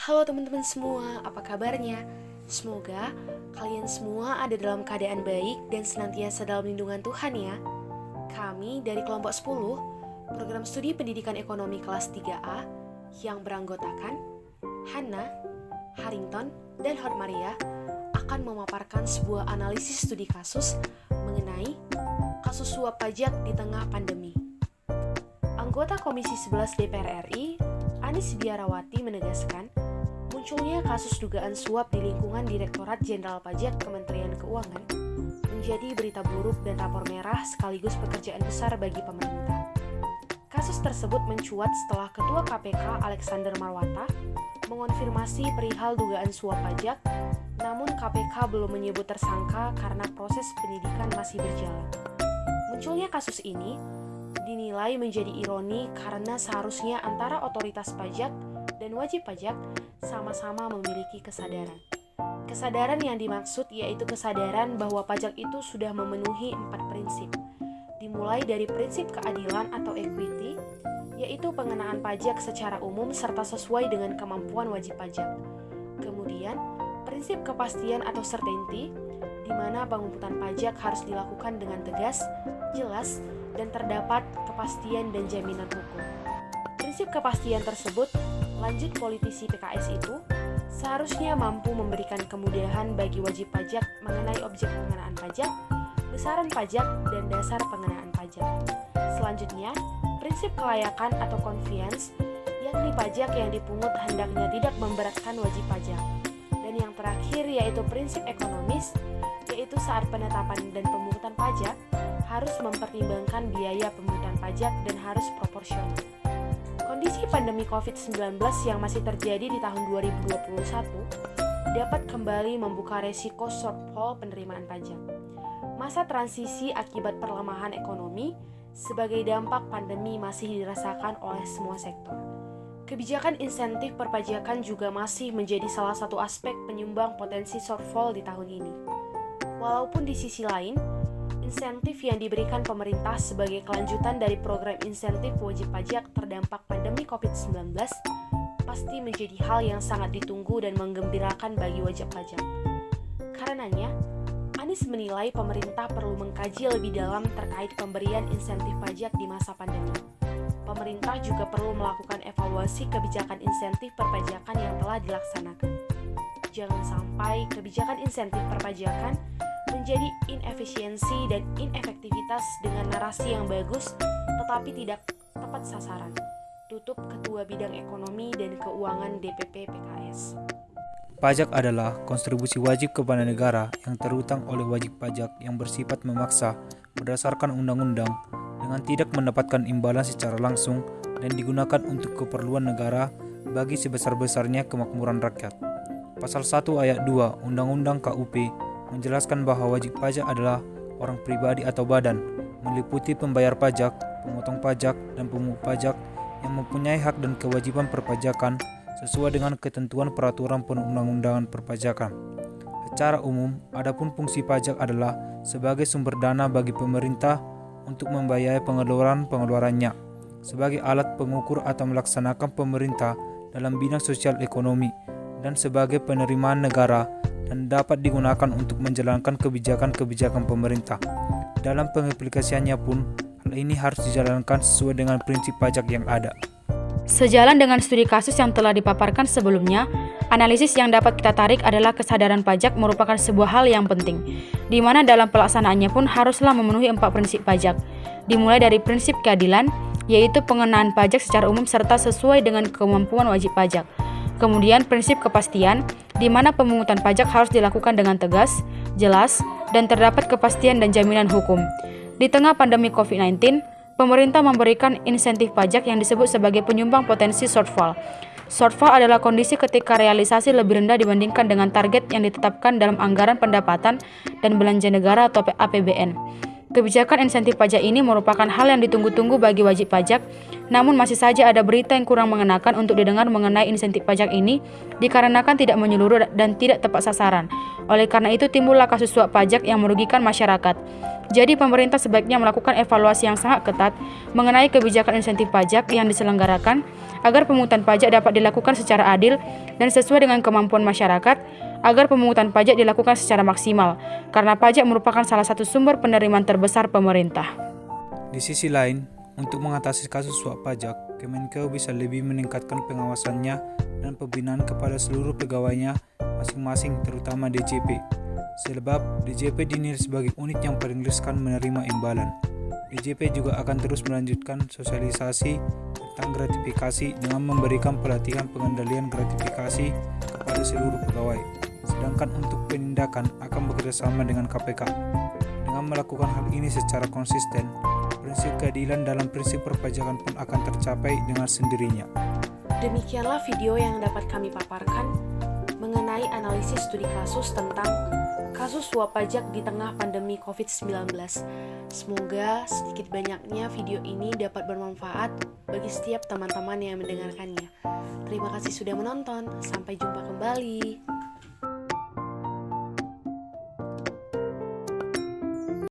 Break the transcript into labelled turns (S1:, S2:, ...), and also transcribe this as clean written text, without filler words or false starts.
S1: Halo teman-teman semua, apa kabarnya? Semoga kalian semua ada dalam keadaan baik dan senantiasa dalam lindungan Tuhan ya. Kami dari kelompok 10, program studi pendidikan ekonomi kelas 3A yang beranggotakan Hana, Harrington, dan Hormaria akan memaparkan sebuah analisis studi kasus mengenai kasus suap pajak di tengah pandemi. Anggota Komisi 11 DPR RI, Anis Biarawati menegaskan, munculnya kasus dugaan suap di lingkungan Direktorat Jenderal Pajak Kementerian Keuangan menjadi berita buruk dan rapor merah sekaligus pekerjaan besar bagi pemerintah. Kasus tersebut mencuat setelah Ketua KPK Alexander Marwata mengonfirmasi perihal dugaan suap pajak, namun KPK belum menyebut tersangka karena proses penyidikan masih berjalan. Munculnya kasus ini dinilai menjadi ironi karena seharusnya antara otoritas pajak dan wajib pajak sama-sama memiliki kesadaran. Kesadaran yang dimaksud yaitu kesadaran bahwa pajak itu sudah memenuhi 4 prinsip. Dimulai dari prinsip keadilan atau equity, yaitu pengenaan pajak secara umum serta sesuai dengan kemampuan wajib pajak. Kemudian, prinsip kepastian atau certainty, di mana pengumpulkan pajak harus dilakukan dengan tegas, jelas, dan terdapat kepastian dan jaminan hukum. Prinsip kepastian tersebut, lanjut politisi PKS itu, seharusnya mampu memberikan kemudahan bagi wajib pajak mengenai objek pengenaan pajak, besaran pajak, dan dasar pengenaan pajak. Selanjutnya, prinsip kelayakan atau convenience, yakni pajak yang dipungut hendaknya tidak memberatkan wajib pajak. Dan yang terakhir yaitu prinsip ekonomis, yaitu saat penetapan dan pemungutan pajak harus mempertimbangkan biaya pemungutan pajak dan harus proporsional. Kondisi pandemi COVID-19 yang masih terjadi di tahun 2021 dapat kembali membuka resiko shortfall penerimaan pajak. Masa transisi akibat perlemahan ekonomi sebagai dampak pandemi masih dirasakan oleh semua sektor. Kebijakan insentif perpajakan juga masih menjadi salah satu aspek penyumbang potensi shortfall di tahun ini. Walaupun di sisi lain, insentif yang diberikan pemerintah sebagai kelanjutan dari program insentif wajib pajak terdampak pandemi COVID-19 pasti menjadi hal yang sangat ditunggu dan menggembirakan bagi wajib pajak. Karenanya, Anies menilai pemerintah perlu mengkaji lebih dalam terkait pemberian insentif pajak di masa pandemi. Pemerintah juga perlu melakukan evaluasi kebijakan insentif perpajakan yang telah dilaksanakan. Jangan sampai kebijakan insentif perpajakan menjadi inefisiensi dan inefektivitas dengan narasi yang bagus tetapi tidak tepat sasaran. Tutup Ketua Bidang Ekonomi dan Keuangan DPP PKS.
S2: Pajak adalah kontribusi wajib kepada negara yang terutang oleh wajib pajak yang bersifat memaksa berdasarkan undang-undang dengan tidak mendapatkan imbalan secara langsung dan digunakan untuk keperluan negara bagi sebesar-besarnya kemakmuran rakyat. Pasal 1 ayat 2 Undang-Undang KUP menjelaskan bahwa wajib pajak adalah orang pribadi atau badan, meliputi pembayar pajak, pemotong pajak, dan pemungut pajak yang mempunyai hak dan kewajiban perpajakan sesuai dengan ketentuan peraturan perundang-undangan perpajakan. Secara umum, adapun fungsi pajak adalah sebagai sumber dana bagi pemerintah untuk membiayai pengeluaran-pengeluarannya, sebagai alat pengukur atau melaksanakan pemerintah dalam bidang sosial ekonomi, dan sebagai penerimaan negara dan dapat digunakan untuk menjalankan kebijakan-kebijakan pemerintah. Dalam pengaplikasiannya pun, hal ini harus dijalankan sesuai dengan prinsip pajak yang ada.
S3: Sejalan dengan studi kasus yang telah dipaparkan sebelumnya, analisis yang dapat kita tarik adalah kesadaran pajak merupakan sebuah hal yang penting, di mana dalam pelaksanaannya pun haruslah memenuhi 4 prinsip pajak, dimulai dari prinsip keadilan, yaitu pengenaan pajak secara umum serta sesuai dengan kemampuan wajib pajak. Kemudian prinsip kepastian, di mana pemungutan pajak harus dilakukan dengan tegas, jelas, dan terdapat kepastian dan jaminan hukum. Di tengah pandemi COVID-19, pemerintah memberikan insentif pajak yang disebut sebagai penyumbang potensi shortfall. Shortfall adalah kondisi ketika realisasi lebih rendah dibandingkan dengan target yang ditetapkan dalam anggaran pendapatan dan belanja negara atau APBN. Kebijakan insentif pajak ini merupakan hal yang ditunggu-tunggu bagi wajib pajak, namun masih saja ada berita yang kurang mengenakan untuk didengar mengenai insentif pajak ini dikarenakan tidak menyeluruh dan tidak tepat sasaran. Oleh karena itu timbullah kasus suap pajak yang merugikan masyarakat. Jadi pemerintah sebaiknya melakukan evaluasi yang sangat ketat mengenai kebijakan insentif pajak yang diselenggarakan agar pemungutan pajak dapat dilakukan secara adil dan sesuai dengan kemampuan masyarakat, agar pemungutan pajak dilakukan secara maksimal, karena pajak merupakan salah satu sumber penerimaan terbesar pemerintah.
S2: Di sisi lain, untuk mengatasi kasus suap pajak, Kemenkeu bisa lebih meningkatkan pengawasannya dan pembinaan kepada seluruh pegawainya masing-masing, terutama DJP. Sebab DJP dinilai sebagai unit yang paling riskan menerima imbalan. DJP juga akan terus melanjutkan sosialisasi tentang gratifikasi dengan memberikan pelatihan pengendalian gratifikasi kepada seluruh pegawai. Sedangkan untuk penindakan akan bekerjasama dengan KPK. Dengan melakukan hal ini secara konsisten, prinsip keadilan dalam prinsip perpajakan pun akan tercapai dengan sendirinya.
S1: Demikianlah video yang dapat kami paparkan mengenai analisis studi kasus tentang kasus suap pajak di tengah pandemi COVID-19. Semoga sedikit banyaknya video ini dapat bermanfaat bagi setiap teman-teman yang mendengarkannya. Terima kasih sudah menonton. Sampai jumpa kembali.